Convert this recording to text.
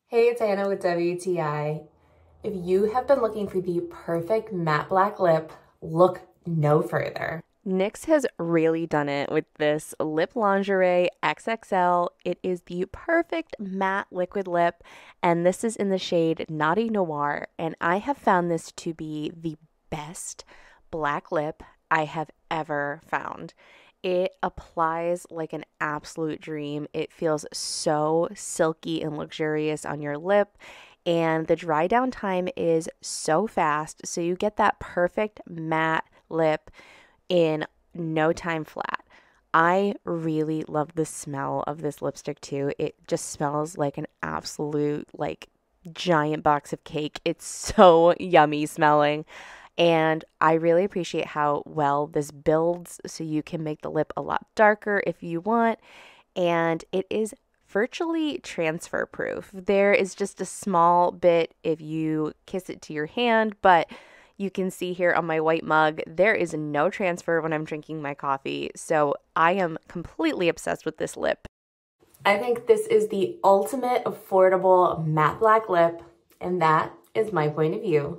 Hey, it's Anna with WTI. If you have been looking for the perfect matte black lip, look no further. NYX has really done it with this lip lingerie XXL. It is the perfect matte liquid lip, and this is in the shade Naughty Noir, and I have found this to be the best black lip I have ever found. It applies like an absolute dream. It feels so silky and luxurious on your lip, and the dry down time is so fast, so you get that perfect matte lip in no time flat. I really love the smell of this lipstick too. It just smells like an absolute giant box of cake. It's so yummy smelling. And I really appreciate how well this builds so you can make the lip a lot darker if you want. And it is virtually transfer proof. There is just a small bit if you kiss it to your hand, but you can see here on my white mug, there is no transfer when I'm drinking my coffee. So I am completely obsessed with this lip. I think this is the ultimate affordable matte black lip, and that is my point of view.